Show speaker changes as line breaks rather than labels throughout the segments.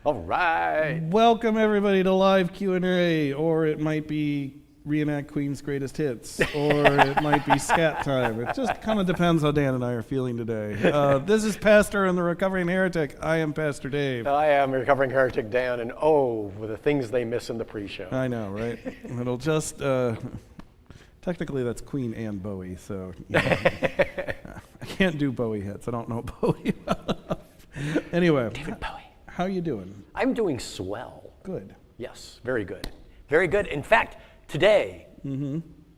All right.
Welcome everybody to live Q&A, or it might be Reenact Queen's Greatest Hits, or it might be Scat Time. It just kind of depends how Dan and I are feeling today. This is Pastor and the Recovering Heretic. I am Pastor Dave.
I am Recovering Heretic Dan, and with the things they miss in the pre-show.
I know, right? It'll just, technically that's Queen and Bowie, so you know, I can't do Bowie hits. I don't know Bowie well enough. Anyway.
David Bowie.
How you doing?
I'm doing swell.
Good.
Yes, very good. Very good. In fact, today,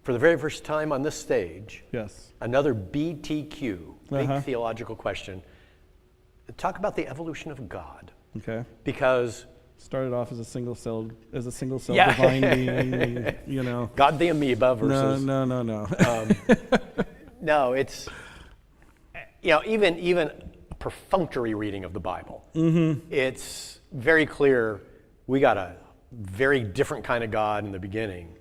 for the very first time on this stage,
yes,
another BTQ, big theological question. Talk about the evolution of God.
Okay.
Because
started off as a single cell
yeah.
divine being, you know.
God the amoeba versus
No.
No, it's even a perfunctory reading of the Bible. It's very clear we got a very different kind of God in the beginning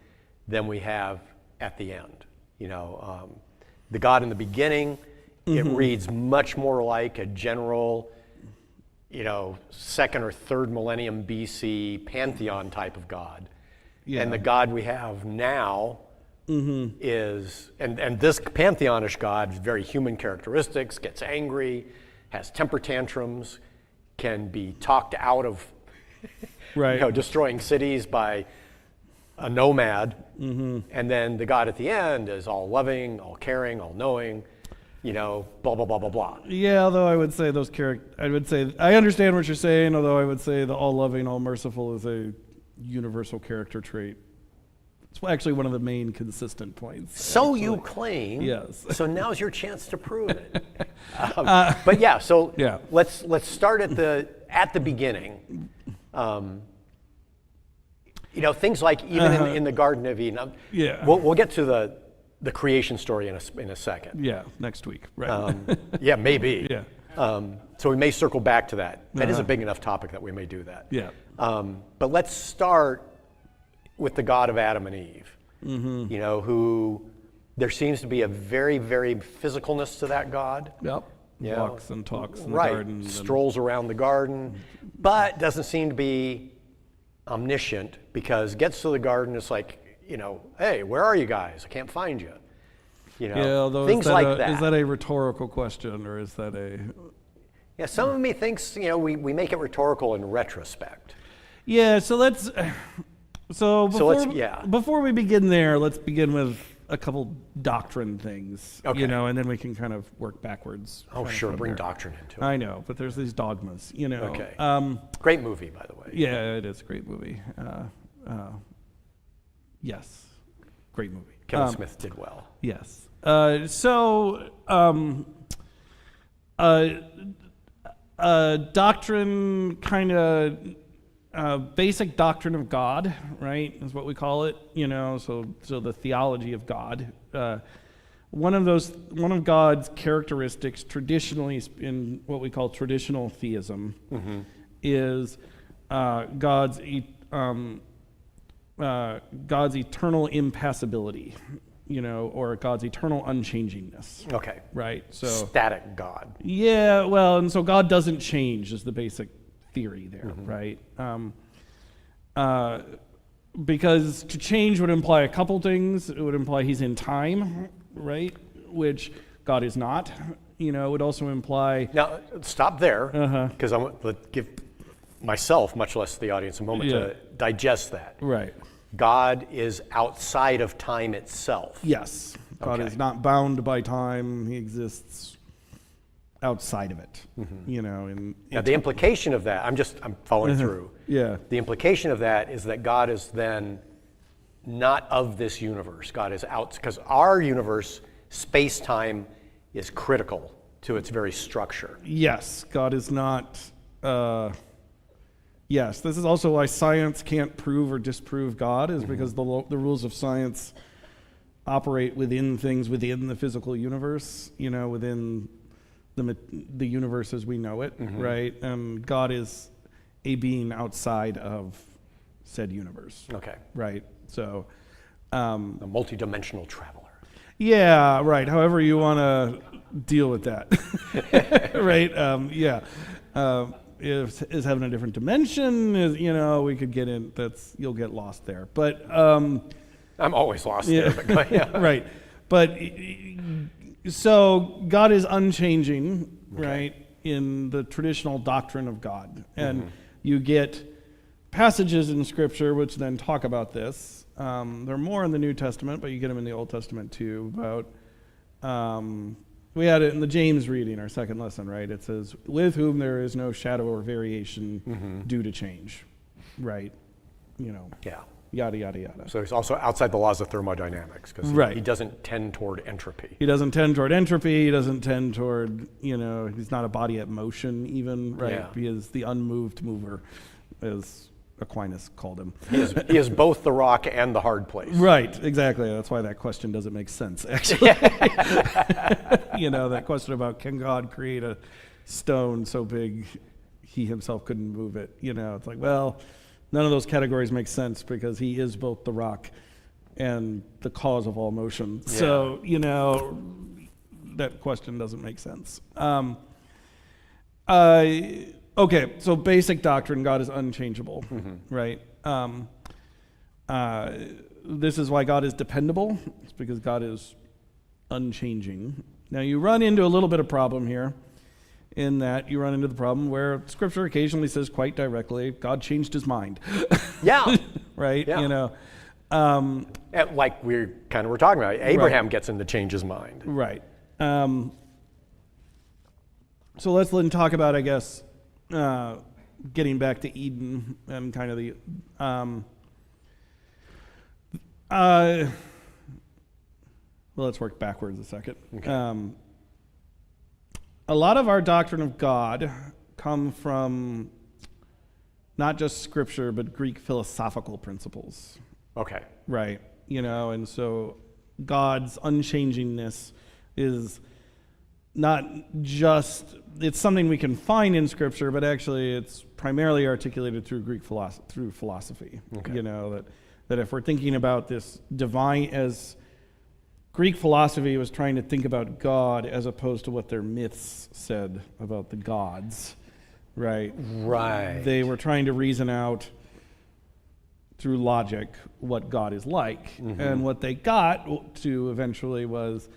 than we have at the end. The God in the beginning, it reads much more like a general, second or third millennium BC pantheon type of God. Yeah. And the God we have now is, and this pantheonish God is very human characteristics, gets angry, has temper tantrums, can be talked out of destroying cities by a nomad, and then the God at the end is all loving, all caring, all knowing, blah, blah, blah, blah, blah.
Yeah, although I would say I understand what you're saying, although I would say the all loving, all merciful is a universal character trait. It's actually one of the main consistent points.
So
actually.
You claim.
Yes.
So now's your chance to prove it. But yeah, so
yeah.
Let's start at the beginning. Things like even in the Garden of Eden.
Yeah.
We'll get to the creation story in a second.
Yeah, next week. Right.
Yeah, maybe.
Yeah.
So we may circle back to that. That is a big enough topic that we may do that.
Yeah.
But let's start with the God of Adam and Eve. Who there seems to be a very, very physicalness to that God.
Yep. Walks and talks in the
right.
garden.
Strolls around the garden, but doesn't seem to be omniscient, because gets to the garden, it's like, hey, where are you guys? I can't find you.
Although
things like that.
Is that a rhetorical question, or is that a...
Yeah, some of me thinks, we make it rhetorical in retrospect.
Yeah, so let's... Before we begin there, let's begin with a couple doctrine things,
okay.
And then we can kind of work backwards.
Oh, sure, bring doctrine into it.
I know, but there's these dogmas,
Okay. Great movie, by the way.
Yeah, it is a great movie. Yes, great movie.
Kevin Smith did well.
Yes. Doctrine kind of... basic doctrine of God, right, is what we call it. So the theology of God. One of God's characteristics, traditionally in what we call traditional theism, is God's eternal impassibility, or God's eternal unchangingness.
Okay.
Right. So
static God.
Yeah. Well, and so God doesn't change is the basic theory there, right? Because to change would imply a couple things. It would imply he's in time, right? Which God is not. It would also imply...
Now, stop there, because I want to give myself, much less the audience, a moment to digest that.
Right.
God is outside of time itself.
Yes. God is not bound by time. He exists outside of it, Now, the implication of that, I'm following through. Yeah.
The implication of that is that God is then not of this universe. God is out, because our universe, space-time, is critical to its very structure.
Yes, God is not... Yes, this is also why science can't prove or disprove God, is because the rules of science operate within things within the physical universe, within the universe as we know it, right? And God is a being outside of said universe.
Okay.
Right. So,
a multidimensional traveler.
Yeah. Right. However you want to deal with that. Right. Yeah. Is heaven a different dimension? We could get in. You'll get lost there. But
I'm always lost there. But yeah.
Right. But so God is unchanging, right, in the traditional doctrine of God, and you get passages in Scripture which then talk about this. They're more in the New Testament, but you get them in the Old Testament too. About we had it in the James reading, our second lesson, right? It says, "With whom there is no shadow or variation due to change," right?
Yeah.
Yada yada yada.
So he's also outside the laws of thermodynamics because he doesn't tend toward entropy.
He doesn't tend toward entropy. He doesn't tend toward he's not a body at motion even, right?
Yeah.
He is the unmoved mover, as Aquinas called him.
He is both the rock and the hard place.
Right, exactly. That's why that question doesn't make sense, actually. That question about can God create a stone so big he himself couldn't move it? It's like, well, none of those categories make sense because he is both the rock and the cause of all motion. Yeah. So, that question doesn't make sense. Okay, so basic doctrine, God is unchangeable, right? This is why God is dependable. It's because God is unchanging. Now, you run into a little bit of problem here in that you run into the problem where Scripture occasionally says quite directly, God changed his mind.
Yeah.
Right?
Yeah. Like we kind of were talking about, Abraham gets him to change his mind.
Right. So let's then talk about, I guess, getting back to Eden and kind of the well, let's work backwards a second. Okay. A lot of our doctrine of God come from not just Scripture but Greek philosophical principles.
Okay.
Right. And so God's unchangingness is not just, it's something we can find in Scripture, but actually it's primarily articulated through Greek philosophy. Okay. That if we're thinking about this divine, as Greek philosophy was trying to think about God as opposed to what their myths said about the gods, right?
Right.
They were trying to reason out through logic what God is like. And what they got to eventually was,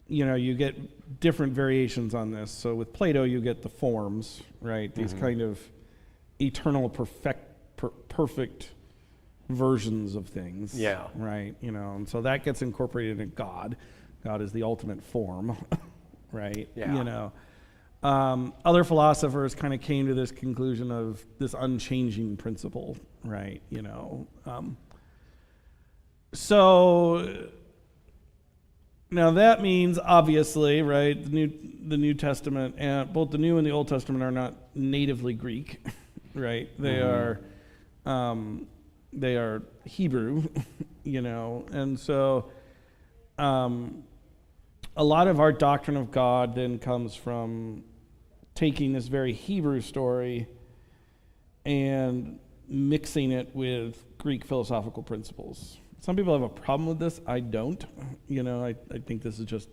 you get different variations on this. So with Plato, you get the forms, right? These kind of eternal perfect versions of things.
Yeah.
Right? And so that gets incorporated in God. God is the ultimate form, right?
Yeah.
Other philosophers kind of came to this conclusion of this unchanging principle, right? So now that means, obviously, right, the New Testament, and both the New and the Old Testament are not natively Greek, right? They are Hebrew, and so a lot of our doctrine of God then comes from taking this very Hebrew story and mixing it with Greek philosophical principles. Some people have a problem with this. I don't. I think this is just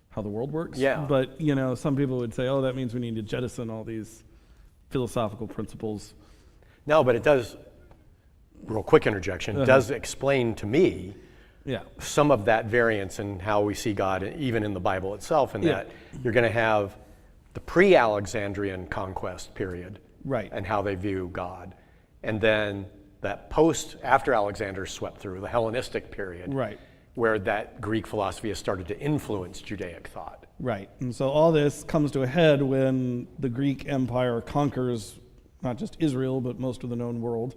how the world works.
Yeah.
But, some people would say, oh, that means we need to jettison all these philosophical principles.
No, but it does, real quick interjection, does explain to me some of that variance in how we see God, even in the Bible itself, and that you're going to have the pre-Alexandrian conquest period,
right,
and how they view God, and then that after Alexander swept through, the Hellenistic period,
right,
where that Greek philosophy has started to influence Judaic thought.
Right, and so all this comes to a head when the Greek Empire conquers not just Israel, but most of the known world,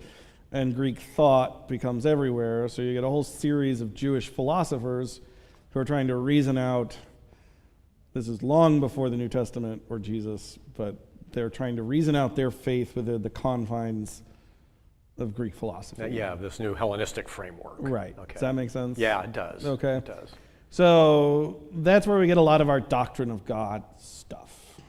and Greek thought becomes everywhere. So you get a whole series of Jewish philosophers who are trying to reason out, this is long before the New Testament or Jesus, but they're trying to reason out their faith within the confines of Greek philosophy.
This new Hellenistic framework.
Right.
Okay.
Does that make sense?
Yeah, it does.
Okay.
It does.
So that's where we get a lot of our doctrine of God stuff.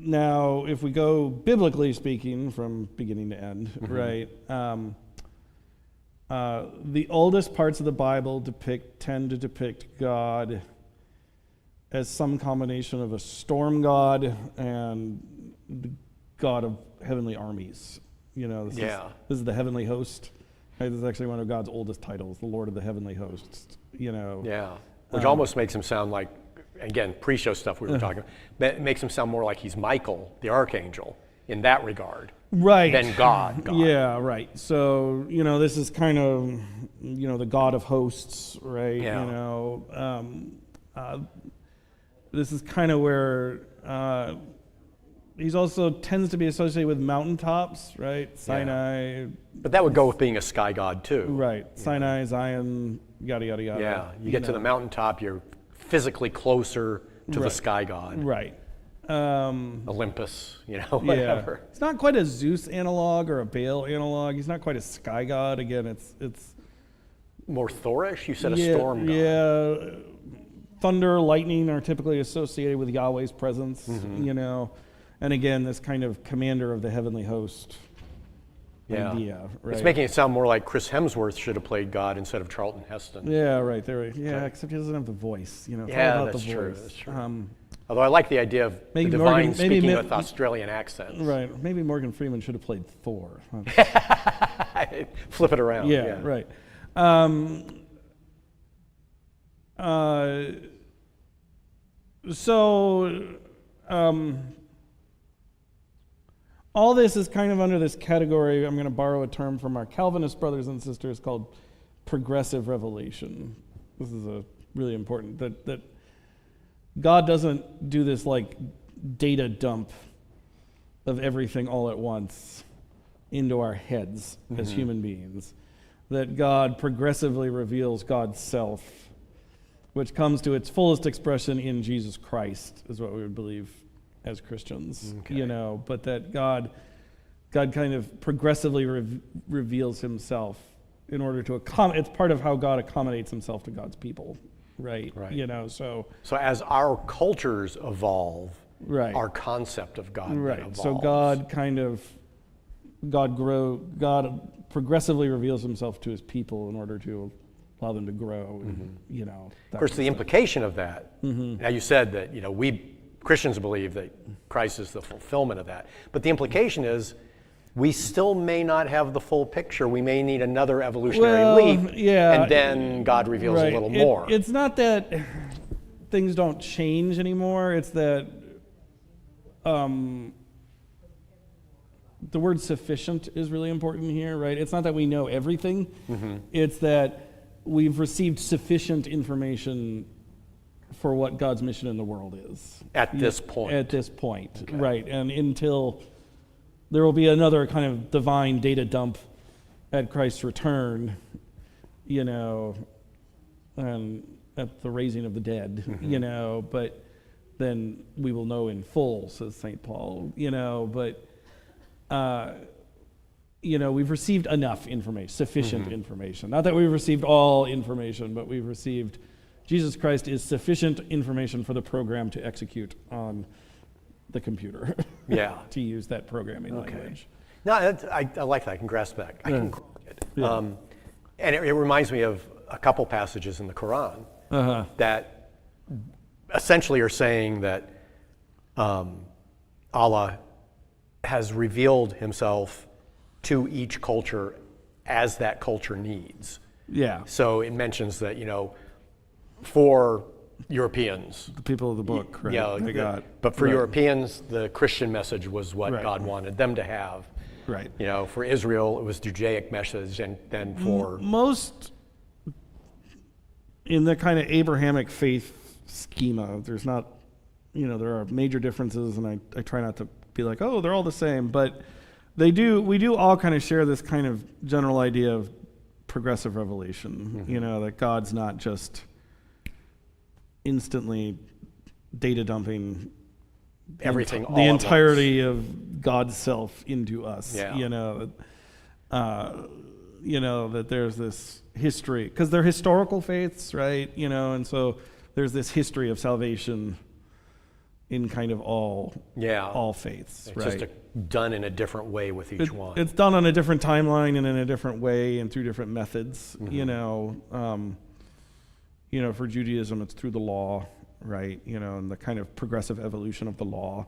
Now, if we go biblically speaking from beginning to end, right, The oldest parts of the Bible tend to depict God as some combination of a storm god and the god of heavenly armies. This is the heavenly host. Right? This is actually one of God's oldest titles, the Lord of the heavenly hosts.
Yeah, which almost makes him sound like, again, pre-show stuff we were talking about, makes him sound more like he's Michael, the archangel, in that regard.
Right.
Than God.
Yeah, right. So, this is kind of, the God of hosts, right?
Yeah.
This is kind of where he's also tends to be associated with mountaintops, right? Sinai.
Yeah. But that would go with being a sky god too.
Right. Sinai, Zion, yada, yada, yada.
Yeah. You get to the mountaintop, you're physically closer to the sky god.
Right.
Olympus, whatever.
Yeah. It's not quite a Zeus analog or a Baal analog. He's not quite a sky god. Again, it's
more Thorish? You said a storm god.
Yeah. Thunder, lightning are typically associated with Yahweh's presence, and again, this kind of commander of the heavenly host idea. Right?
It's making it sound more like Chris Hemsworth should have played God instead of Charlton Heston.
Yeah, right. Except he doesn't have the voice. It's all about
that's
the
true.
voice.
That's true. Although I like the idea of the divine speaking with Australian accents.
Right. Maybe Morgan Freeman should have played Thor.
Flip it around.
Yeah. Right. All this is kind of under this category, I'm going to borrow a term from our Calvinist brothers and sisters called progressive revelation. This is a really important, that God doesn't do this like data dump of everything all at once into our heads as human beings. That God progressively reveals God's self, which comes to its fullest expression in Jesus Christ, is what we would believe as Christians. But that God kind of progressively reveals himself in order to it's part of how God accommodates himself to God's people. Right. So
as our cultures evolve,
right,
our concept of God evolves.
So God progressively reveals himself to his people in order to allow them to grow. And,
of course, the implication of that. Now you said that we Christians believe that Christ is the fulfillment of that, but the implication is we still may not have the full picture. We may need another evolutionary leap, and then God reveals a little more.
It's not that things don't change anymore. It's that the word sufficient is really important here, right? It's not that we know everything. It's that we've received sufficient information for what God's mission in the world is.
At this point.
Okay. Right. And until there will be another kind of divine data dump at Christ's return, and at the raising of the dead, but then we will know in full, says St. Paul, but we've received enough information, sufficient information. Not that we've received all information, but we've received Jesus Christ is sufficient information for the program to execute on the computer.
To
use that programming language.
No, I like that. I can grasp that. I can grasp it. And it reminds me of a couple passages in the Quran that essentially are saying that Allah has revealed himself to each culture as that culture needs.
Yeah.
So it mentions that, for Europeans,
the people of the book, right?
But for Europeans, the Christian message was what God wanted them to have.
Right.
For Israel, it was Judaic message, and then for
most in the kind of Abrahamic faith schema, there's not, there are major differences, and I try not to be like, oh, they're all the same, but we do all kind of share this kind of general idea of progressive revelation. That God's not just instantly data dumping
everything,
the entirety of God's self into us. That there's this history, because they're historical faiths, right? And so there's this history of salvation, in kind of all faiths.
It's
right?
just done in a different way with each one.
It's done on a different timeline and in a different way and through different methods. For Judaism, it's through the law, right? And the kind of progressive evolution of the law.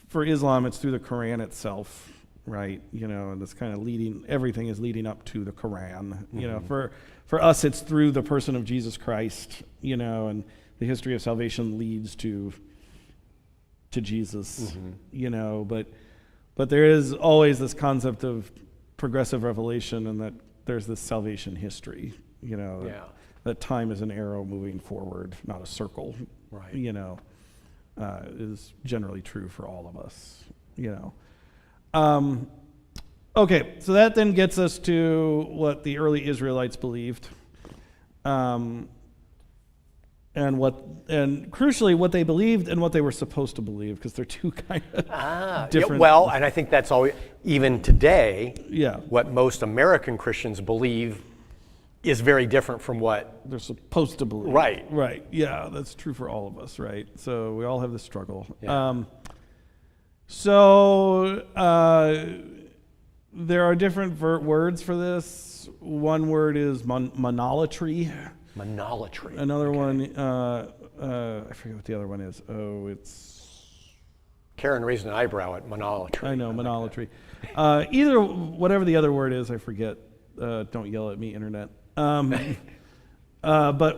For Islam, it's through the Quran itself, right? And it's kind of everything is leading up to the Quran. For us, it's through the person of Jesus Christ, and the history of salvation leads to Jesus, but there is always this concept of progressive revelation, and that there's this salvation history, that time is an arrow moving forward, not a circle,
right?
Is generally true for all of us, Okay, so that then gets us to what the early Israelites believed, and crucially what they believed and what they were supposed to believe, because they're two kind of different.
Well, and I think that's all. Even today,
yeah,
what most American Christians believe is very different from what
they're supposed to believe. Right. Yeah, that's true for all of us, right? So we all have this struggle.
Yeah.
There are different words for this. One word is monolatry.
Monolatry.
Another one, I forget what the other one is. Oh, it's...
Karen raised an eyebrow at monolatry.
I know, monolatry. Whatever the other word is, I forget. Don't yell at me, internet. But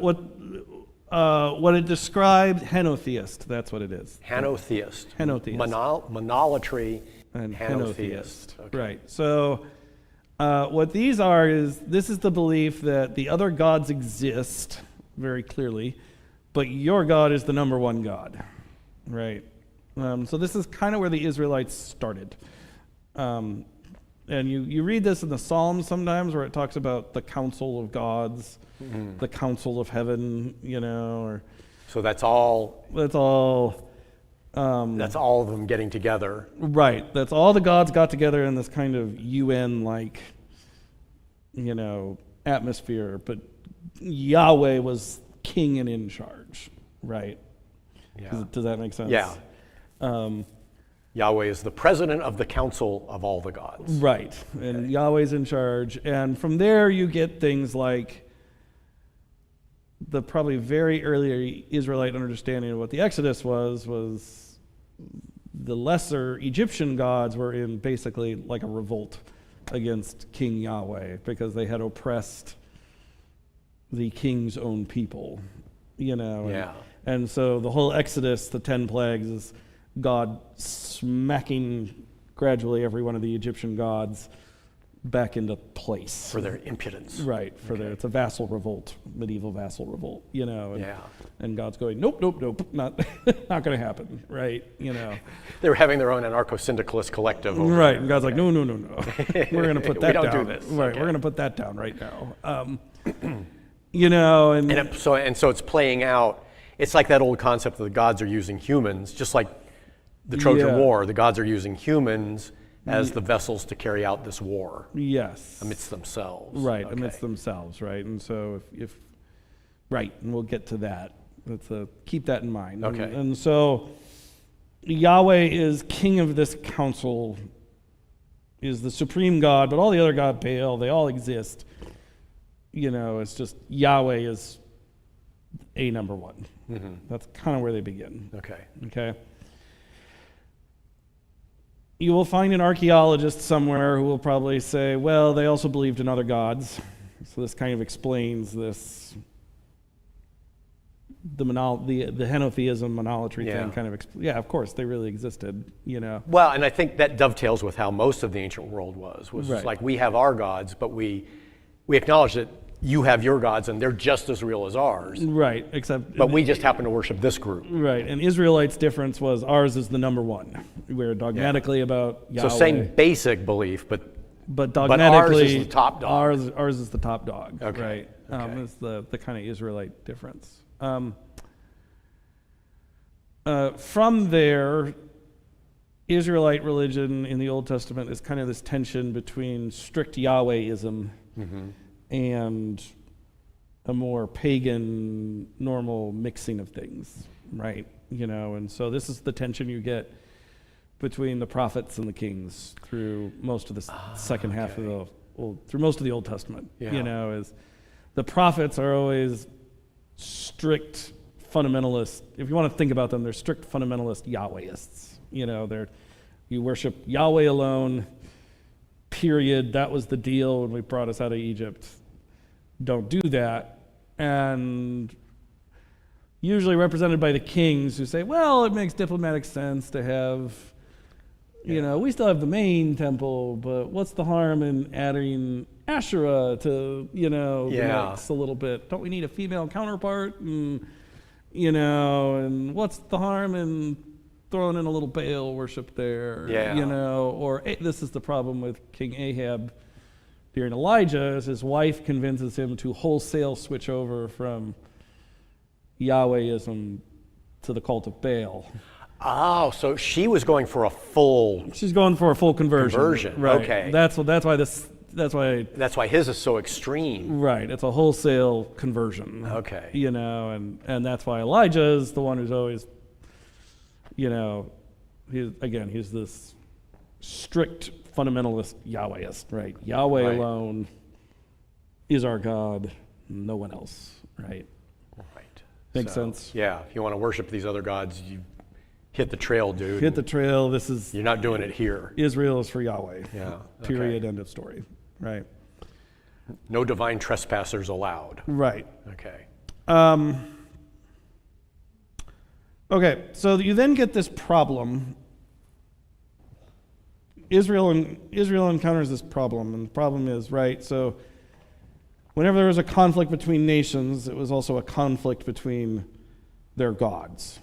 what it described, henotheist, that's what it is.
Henotheist. Monolatry
and
henotheist. Okay.
Right. So what these are this is the belief that the other gods exist very clearly, but your God is the number one God. Right. So this is kind of where the Israelites started. And you read this in the Psalms sometimes, where it talks about the council of gods, the council of heaven, or...
So that's all...
That's all
of them getting together.
Right. That's all the gods got together in this kind of UN-like, atmosphere. But Yahweh was king and in charge, right?
Yeah.
Does that make sense?
Yeah. Yahweh is the president of the council of all the gods.
Right. And Yahweh's in charge. And from there you get things like the probably very early Israelite understanding of what the Exodus was the lesser Egyptian gods were in basically like a revolt against King Yahweh, because they had oppressed the king's own people, And so the whole Exodus, the 10 plagues, is God smacking gradually every one of the Egyptian gods back into place.
For their impudence.
Right, it's a vassal revolt, medieval vassal revolt, and God's going, nope, not going to happen, right,
They were having their own anarcho-syndicalist collective over
right,
there.
and God's like, no, we're going to put that down.
We don't do this.
Right,
Okay.
we're going to put that down right now.
So it's playing out. It's like that old concept that the gods are using humans, just like the Trojan War. The gods are using humans as the vessels to carry out this war.
Yes.
Amidst themselves.
Right, amidst themselves, right? And so and we'll get to that. Let's keep that in mind.
Okay.
And so Yahweh is king of this council, is the supreme God, but all the other gods, Baal, they all exist. It's just Yahweh is a number one. Mm-hmm. That's kind of where they begin. Okay. You will find an archaeologist somewhere who will probably say, well, they also believed in other gods. So this kind of explains this, the henotheism, monolatry thing kind of, of course, they really existed,
Well, and I think that dovetails with how most of the ancient world was
right.
Like we have our gods, but we acknowledge that you have your gods and they're just as real as ours.
Right,
but we just happen to worship this group.
Right, and Israelites' difference was ours is the number one. We're dogmatically about Yahweh.
So same basic belief, but
dogmatically,
ours is the top dog.
Ours is the top dog,
okay.
Right?
Okay.
It's the kind of Israelite difference. From there, Israelite religion in the Old Testament is kind of this tension between strict Yahwehism and a more pagan, normal mixing of things, right? And so this is the tension you get between the prophets and the kings through most of the second half of through most of the Old Testament. Is the prophets are always strict fundamentalists. If you want to think about them, they're strict fundamentalist Yahwehists. You worship Yahweh alone, period. That was the deal when we brought us out of Egypt. Don't do that. And usually represented by the kings who say, well, it makes diplomatic sense to have, we still have the main temple, but what's the harm in adding Asherah to, the mix a little bit? Don't we need a female counterpart? And what's the harm in throwing in a little Baal worship there? Or this is the problem with King Ahab during Elijah, is his wife convinces him to wholesale switch over from Yahwehism to the cult of Baal.
Oh, so she was going for a full...
She's going for a full conversion. Right.
Okay.
That's why
his is so extreme.
Right. It's a wholesale conversion.
Okay.
And that's why Elijah is the one who's always, he's this strict fundamentalist Yahwehist, right? Yahweh alone is our God, no one else, right?
Right.
Makes sense?
Yeah. If you want to worship these other gods, you hit the trail, dude.
Hit the trail.
You're not doing it here.
Israel is for Yahweh.
Yeah.
Period. End of story. Right.
No divine trespassers allowed.
Right.
Okay.
Okay. So you then get this problem. Israel encounters this problem, and the problem is, right, so whenever there was a conflict between nations, it was also a conflict between their gods.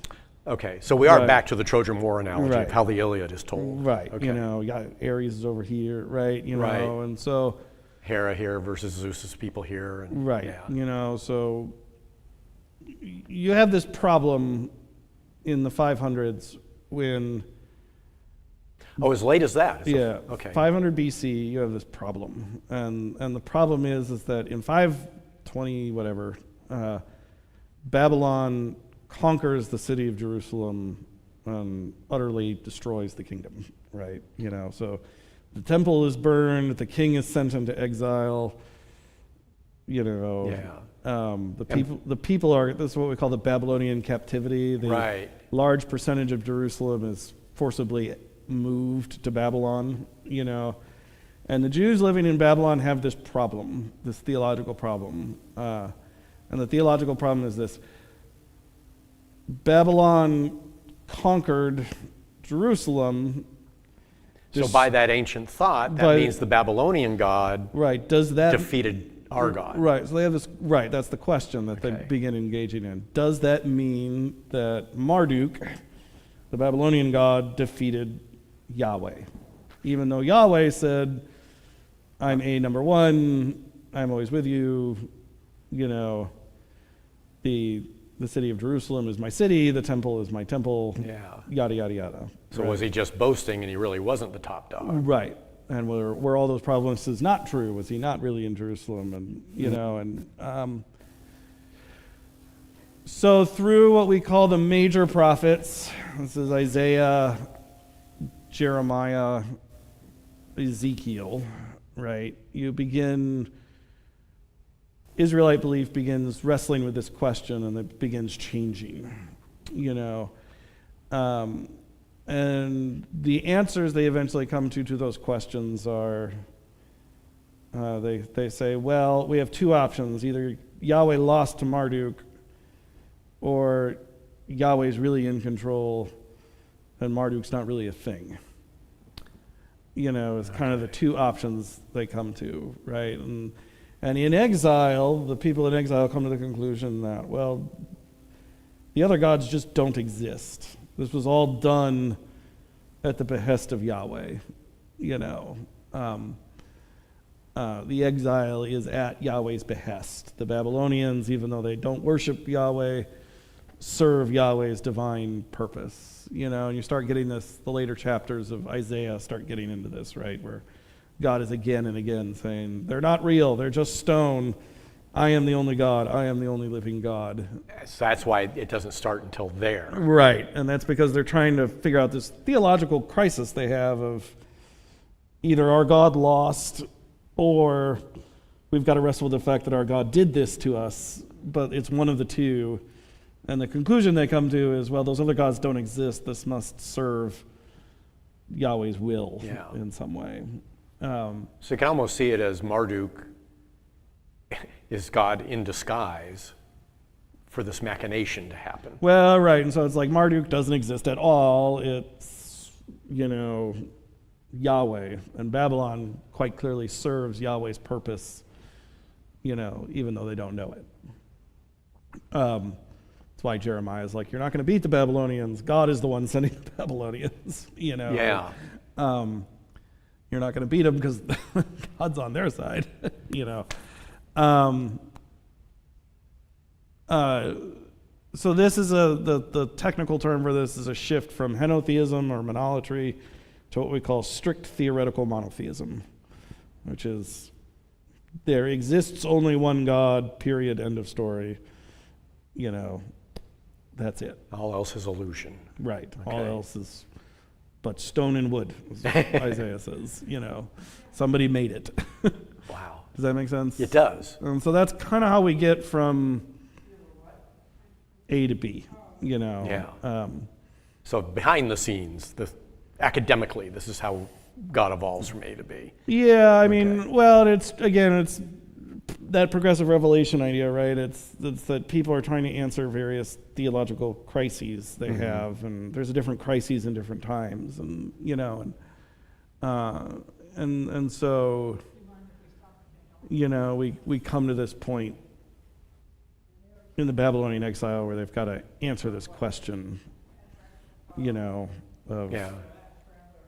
Okay, so we are back to the Trojan War analogy of how the Iliad is told.
Right,
Okay.
Ares is over here, right, and so...
Hera here versus Zeus's people here. And,
right, so you have this problem in the 500s when...
Oh, as late as that?
Okay. 500 BC, you have this problem. And the problem is that in 520 whatever, Babylon conquers the city of Jerusalem and utterly destroys the kingdom, right? So the temple is burned, the king is sent into exile, the people are, this is what we call the Babylonian captivity. The large percentage of Jerusalem is forcibly moved to Babylon, and the Jews living in Babylon have this problem, this theological problem. And the theological problem is this: Babylon conquered Jerusalem.
So by that ancient thought, that means the Babylonian God defeated our God.
Right, so they have this, that's the question that they begin engaging in. Does that mean that Marduk, the Babylonian god, defeated Yahweh? Even though Yahweh said, I'm number one, I'm always with you, the city of Jerusalem is my city, the temple is my temple, yada, yada, yada.
So was he just boasting and he really wasn't the top dog?
Right. And were all those problems is not true? Was he not really in Jerusalem? And, so through what we call the major prophets, this is Isaiah, Jeremiah, Ezekiel, right? Israelite belief begins wrestling with this question, and it begins changing, and the answers they eventually come to those questions are, they say, well, we have two options. Either Yahweh lost to Marduk, or Yahweh's really in control, and Marduk's not really a thing. It's kind of the two options they come to, right? And in exile, the people in exile come to the conclusion that, well, the other gods just don't exist. This was all done at the behest of Yahweh, the exile is at Yahweh's behest. The Babylonians, even though they don't worship Yahweh, serve Yahweh's divine purpose. And you start getting this, the later chapters of Isaiah start getting into this, right? Where God is again and again saying, they're not real, they're just stone. I am the only God. I am the only living God.
So that's why it doesn't start until there.
Right, and that's because they're trying to figure out this theological crisis they have of either our God lost, or we've got to wrestle with the fact that our God did this to us, but it's one of the two. And the conclusion they come to is, well, those other gods don't exist. This must serve Yahweh's will in some way.
So you can almost see it as Marduk is God in disguise for this machination to happen.
Well, right, and so it's like Marduk doesn't exist at all. It's, Yahweh, and Babylon quite clearly serves Yahweh's purpose, even though they don't know it. That's why Jeremiah is like, you're not going to beat the Babylonians. God is the one sending the Babylonians,
Yeah.
You're not going to beat them because God's on their side, So this is the technical term for this is a shift from henotheism or monolatry to what we call strict theoretical monotheism, which is there exists only one God, period, end of story. That's it.
All else is illusion.
Right.
Okay.
All else is but stone and wood, as Isaiah says. Somebody made it.
Wow.
Does that make sense?
It does.
And so that's kind of how we get from A to B,
Yeah. So behind the scenes, academically, this is how God evolves from A to B.
Yeah, I mean, well, it's that progressive revelation idea, right? It's that people are trying to answer various theological crises they have, and there's a different crises in different times, and and so we come to this point in the Babylonian exile where they've got to answer this question, of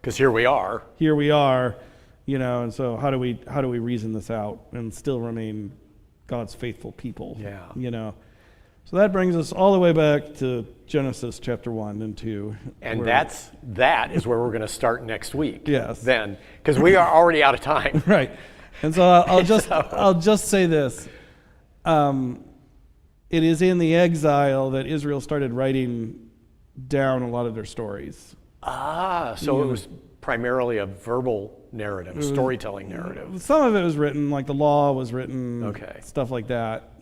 because here we are,
and so how do we reason this out and still remain God's faithful people?
Yeah.
So that brings us all the way back to Genesis chapter 1 and 2.
And that is where we're going to start next week.
Yes.
Then, because we are already out of time.
Right. And so I'll just say this. It is in the exile that Israel started writing down a lot of their stories.
So it was primarily a verbal narrative, a storytelling narrative.
Some of it was written, like the law was written,
Okay.
stuff like that,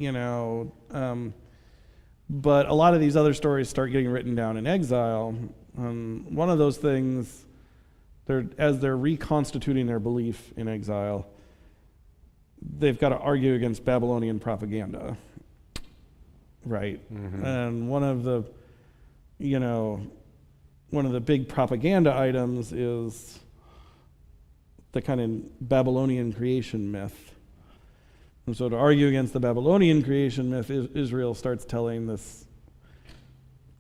but a lot of these other stories start getting written down in exile. One of those things, as they're reconstituting their belief in exile, they've got to argue against Babylonian propaganda, right? And one of the big propaganda items is the kind of Babylonian creation myth. And so to argue against the Babylonian creation myth, Israel starts telling this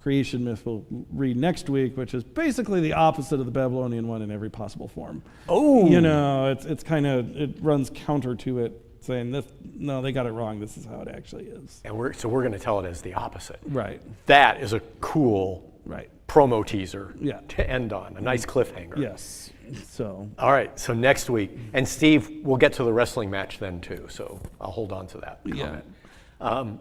creation myth we'll read next week, which is basically the opposite of the Babylonian one in every possible form.
Oh.
It's kind of, it runs counter to it, saying this, no, they got it wrong. This is how it actually is.
And we're going to tell it as the opposite.
Right.
That is a cool
Right.
promo teaser
Yeah.
to end on, a nice cliffhanger.
Yes. So.
All right, so next week, and Steve, we'll get to the wrestling match then too, so I'll hold on to that comment.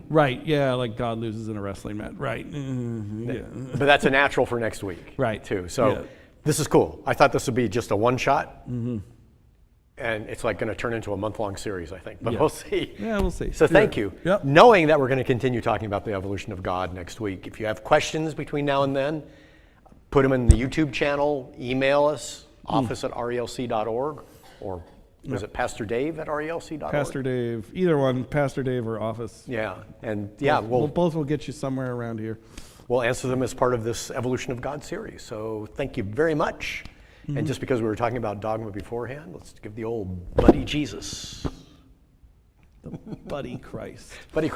Right. Yeah. Like God loses in a wrestling match. Right. Yeah.
But that's a natural for next week.
Right.
Too. So
Yeah.
this is cool. I thought this would be just a one shot. And it's like going to turn into a month-long series, I think. But
Yeah.
we'll see.
Yeah, we'll see.
So thank
Yeah.
you.
Yep.
Knowing that we're going to continue talking about the evolution of God next week, if you have questions between now and then, put them in the YouTube channel, email us, office@relc.org, or was it Pastor Dave at relc.org?
Pastor Dave, either one, Pastor Dave or office.
Yeah, and
Both will get you somewhere around here.
we'll answer them as part of this Evolution of God series. So thank you very much. And just because we were talking about dogma beforehand, let's give the old buddy Jesus.
The buddy Christ.
Buddy